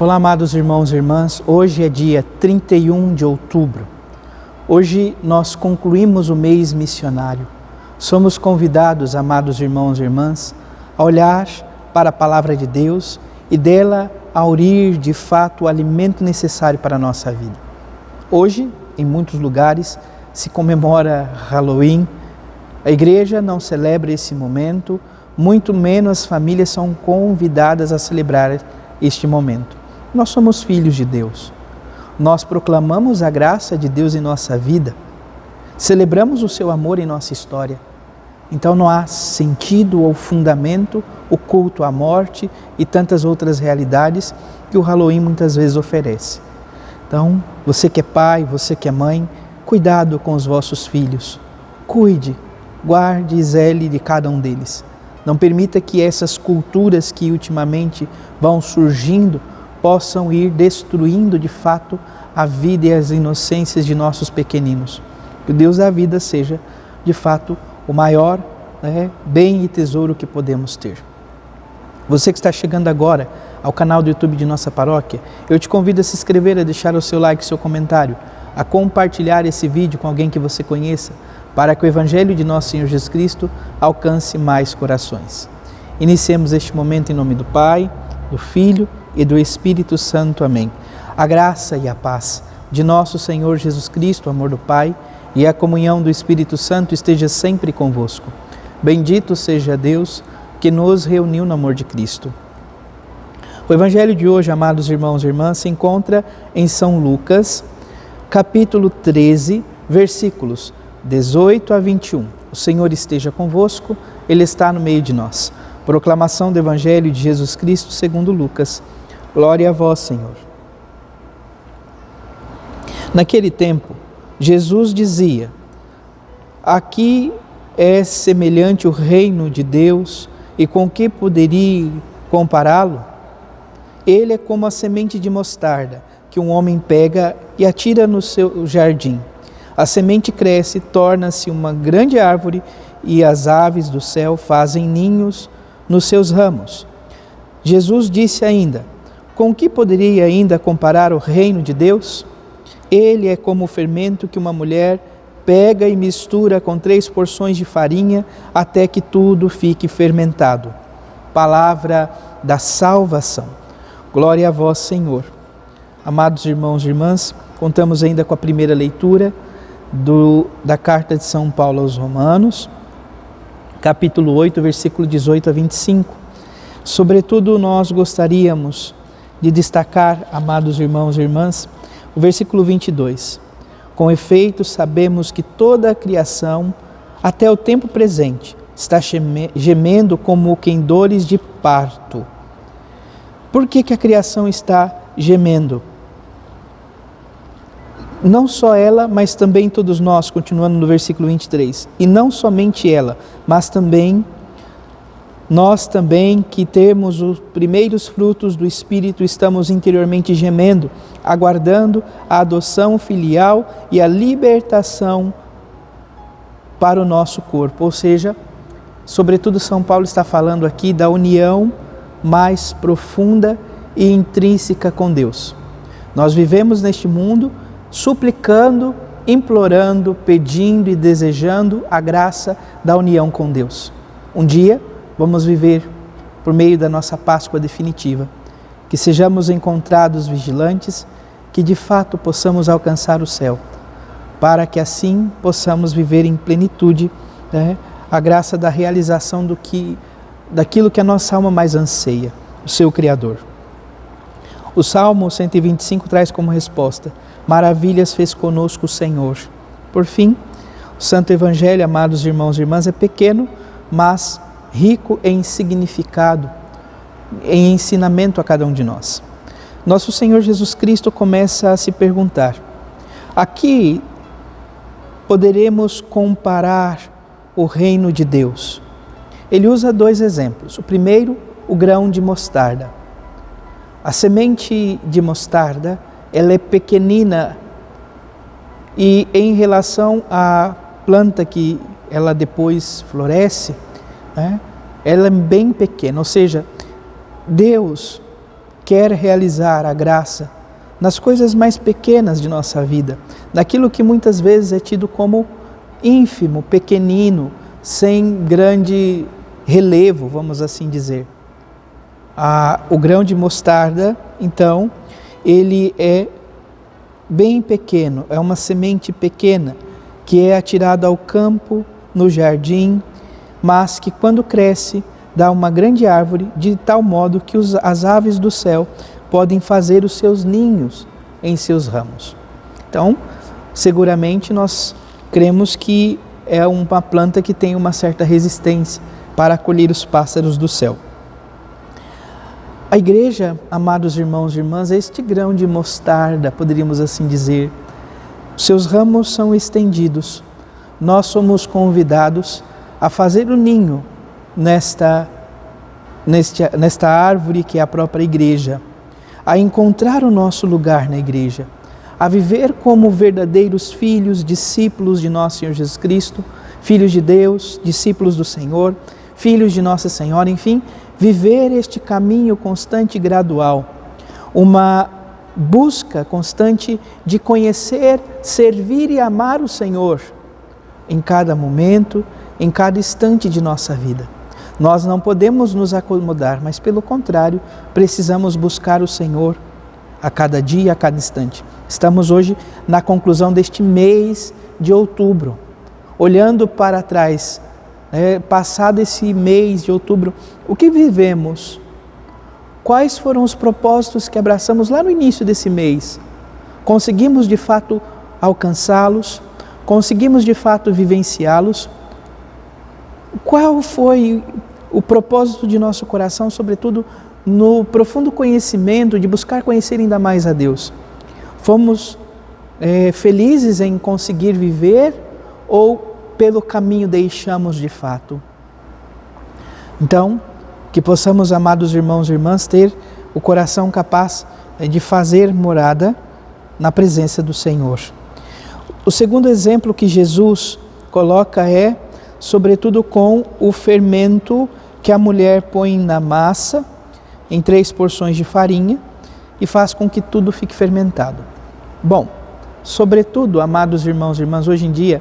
Olá, amados irmãos e irmãs. Hoje é dia 31 de outubro. Hoje nós concluímos o mês missionário. Somos convidados, amados irmãos e irmãs, a olhar para a palavra de Deus e dela aurir de fato o alimento necessário para a nossa vida. Hoje, em muitos lugares, se comemora Halloween. A igreja não celebra esse momento, muito menos as famílias são convidadas a celebrar este momento. Nós somos filhos de Deus. Nós proclamamos a graça de Deus em nossa vida. Celebramos o seu amor em nossa história. Então não há sentido ou fundamento o culto à morte e tantas outras realidades que o Halloween muitas vezes oferece. Então, você que é pai, você que é mãe, cuidado com os vossos filhos. Cuide, guarde e zele de cada um deles. Não permita que essas culturas que ultimamente vão surgindo possam ir destruindo de fato a vida e as inocências de nossos pequeninos. Que o Deus da vida seja de fato o maior bem e tesouro que podemos ter. Você que está chegando agora ao canal do YouTube de nossa paróquia, eu te convido a se inscrever, a deixar o seu like, seu comentário, a compartilhar esse vídeo com alguém que você conheça, para que o Evangelho de nosso Senhor Jesus Cristo alcance mais corações. Iniciemos este momento em nome do Pai, do Filho e do Espírito Santo. Amém. A graça e a paz de nosso Senhor Jesus Cristo, o amor do Pai e a comunhão do Espírito Santo esteja sempre convosco. Bendito seja Deus que nos reuniu no amor de Cristo. O Evangelho de hoje, amados irmãos e irmãs, se encontra em São Lucas, capítulo 13, versículos 18 a 21. O Senhor esteja convosco, Ele está no meio de nós. Proclamação do Evangelho de Jesus Cristo segundo Lucas. Glória a vós, Senhor. Naquele tempo, Jesus dizia: aqui é semelhante o reino de Deus, e com que poderia compará-lo? Ele é como a semente de mostarda, que um homem pega e atira no seu jardim. A semente cresce, torna-se uma grande árvore, e as aves do céu fazem ninhos nos seus ramos. Jesus disse ainda: com que poderia ainda comparar o reino de Deus? Ele é como o fermento que uma mulher pega e mistura com 3 porções de farinha até que tudo fique fermentado. Palavra da salvação. Glória a vós, Senhor. Amados irmãos e irmãs, contamos ainda com a primeira leitura da carta de São Paulo aos Romanos, capítulo 8, versículo 18 a 25. Sobretudo, nós gostaríamos de destacar, amados irmãos e irmãs, o versículo 22. Com efeito, sabemos que toda a criação, até o tempo presente, está gemendo como que em dores de parto. Por que a criação está gemendo? Não só ela, mas também todos nós, continuando no versículo 23. E não somente ela, mas também nós também que temos os primeiros frutos do Espírito, estamos interiormente gemendo, aguardando a adoção filial e a libertação para o nosso corpo. Ou seja, sobretudo São Paulo está falando aqui da união mais profunda e intrínseca com Deus. Nós vivemos neste mundo suplicando, implorando, pedindo e desejando a graça da união com Deus. Um dia vamos viver por meio da nossa Páscoa definitiva, que sejamos encontrados vigilantes, que de fato possamos alcançar o céu, para que assim possamos viver em plenitude a graça da realização daquilo que a nossa alma mais anseia, o seu Criador. O Salmo 125 traz como resposta: maravilhas fez conosco o Senhor. Por fim, o Santo Evangelho, amados irmãos e irmãs, é pequeno, mas rico em significado, em ensinamento a cada um de nós. Nosso Senhor Jesus Cristo começa a se perguntar: aqui poderemos comparar o reino de Deus? Ele usa 2 exemplos. O primeiro, o grão de mostarda. A semente de mostarda, ela é pequenina e em relação à planta que ela depois floresce, ela é bem pequena. Ou seja, Deus quer realizar a graça nas coisas mais pequenas de nossa vida, naquilo que muitas vezes é tido como ínfimo, pequenino, sem grande relevo, vamos assim dizer. O grão de mostarda, então, ele é bem pequeno, é uma semente pequena, que é atirada ao campo, no jardim, mas que quando cresce, dá uma grande árvore, de tal modo que as aves do céu podem fazer os seus ninhos em seus ramos. Então, seguramente nós cremos que é uma planta que tem uma certa resistência para acolher os pássaros do céu. A igreja, amados irmãos e irmãs, é este grão de mostarda, poderíamos assim dizer. Seus ramos são estendidos. Nós somos convidados a fazer o ninho nesta árvore que é a própria igreja, a encontrar o nosso lugar na igreja, a viver como verdadeiros filhos, discípulos de nosso Senhor Jesus Cristo, filhos de Deus, discípulos do Senhor, filhos de Nossa Senhora, enfim, viver este caminho constante e gradual, uma busca constante de conhecer, servir e amar o Senhor em cada momento, em cada instante de nossa vida. Nós não podemos nos acomodar, mas pelo contrário, precisamos buscar o Senhor a cada dia, a cada instante. Estamos hoje na conclusão deste mês de outubro, olhando para trás, passado esse mês de outubro, o que vivemos? Quais foram os propósitos que abraçamos lá no início desse mês? Conseguimos de fato alcançá-los? Conseguimos de fato vivenciá-los? Qual foi o propósito de nosso coração, sobretudo no profundo conhecimento, de buscar conhecer ainda mais a Deus? Fomos felizes em conseguir viver ou pelo caminho deixamos de fato? Então, que possamos, amados irmãos e irmãs, ter o coração capaz de fazer morada na presença do Senhor. O segundo exemplo que Jesus coloca é, sobretudo, com o fermento que a mulher põe na massa, em 3 porções de farinha, e faz com que tudo fique fermentado. Bom, sobretudo, amados irmãos e irmãs, hoje em dia,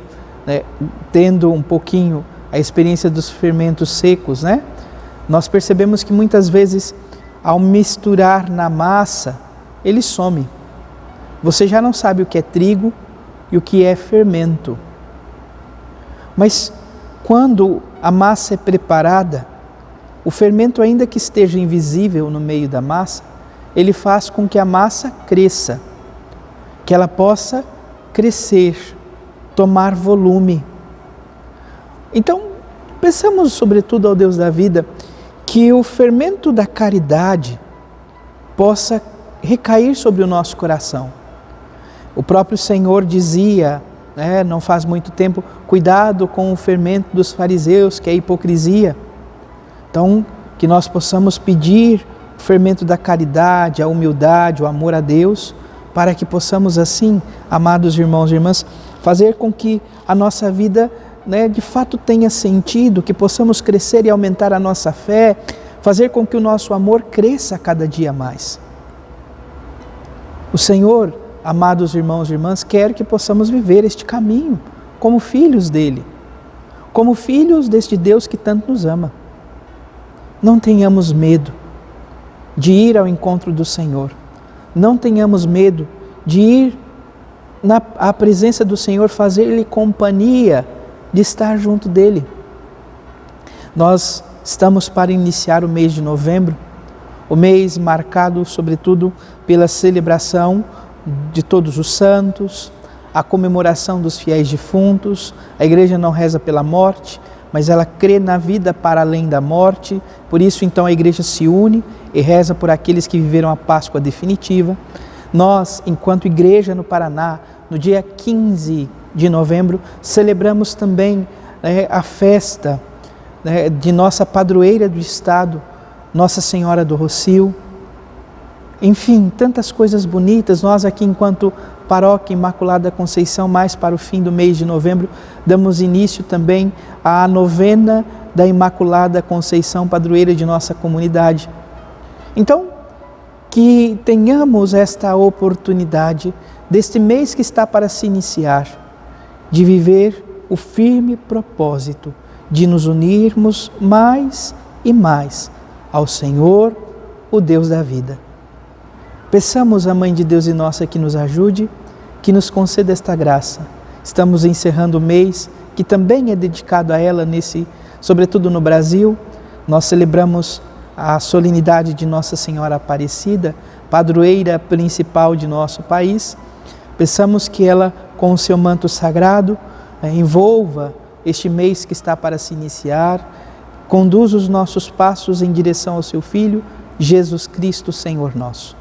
tendo um pouquinho a experiência dos fermentos secos, nós percebemos que muitas vezes, ao misturar na massa, ele some. Você já não sabe o que é trigo e o que é fermento. Mas quando a massa é preparada, o fermento, ainda que esteja invisível no meio da massa, ele faz com que a massa cresça, que ela possa crescer, tomar volume. Então, pensamos sobretudo ao Deus da vida, que o fermento da caridade possa recair sobre o nosso coração. O próprio Senhor dizia, não faz muito tempo, cuidado com o fermento dos fariseus, que é a hipocrisia. Então, que nós possamos pedir o fermento da caridade, a humildade, o amor a Deus, para que possamos assim, amados irmãos e irmãs, fazer com que a nossa vida de fato tenha sentido, que possamos crescer e aumentar a nossa fé, fazer com que o nosso amor cresça cada dia mais. O Senhor, amados irmãos e irmãs, quer que possamos viver este caminho como filhos dele, como filhos deste Deus que tanto nos ama. Não tenhamos medo de ir ao encontro do Senhor, não tenhamos medo de ir à presença do Senhor, fazer-lhe companhia, de estar junto dele. Nós estamos para iniciar o mês de novembro, o mês marcado sobretudo pela celebração de todos os santos, a comemoração dos fiéis defuntos. A igreja não reza pela morte, mas ela crê na vida para além da morte. Por isso, então, a igreja se une e reza por aqueles que viveram a Páscoa definitiva. Nós, enquanto igreja no Paraná, no dia 15 de novembro, celebramos também a festa de nossa padroeira do estado, Nossa Senhora do Rocio. Enfim, tantas coisas bonitas. Nós aqui, enquanto Paróquia Imaculada Conceição, mais para o fim do mês de novembro, damos início também à novena da Imaculada Conceição, padroeira de nossa comunidade. Então, que tenhamos esta oportunidade, deste mês que está para se iniciar, de viver o firme propósito de nos unirmos mais e mais ao Senhor, o Deus da vida. Peçamos à Mãe de Deus e nossa que nos ajude, que nos conceda esta graça. Estamos encerrando o mês que também é dedicado a ela, sobretudo no Brasil. Nós celebramos a solenidade de Nossa Senhora Aparecida, padroeira principal de nosso país. Peçamos que ela, com o seu manto sagrado, envolva este mês que está para se iniciar, conduza os nossos passos em direção ao seu Filho, Jesus Cristo, Senhor nosso.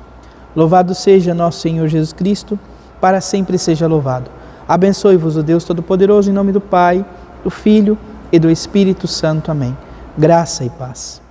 Louvado seja nosso Senhor Jesus Cristo, para sempre seja louvado. Abençoe-vos o Deus Todo-Poderoso, em nome do Pai, do Filho e do Espírito Santo. Amém. Graça e paz.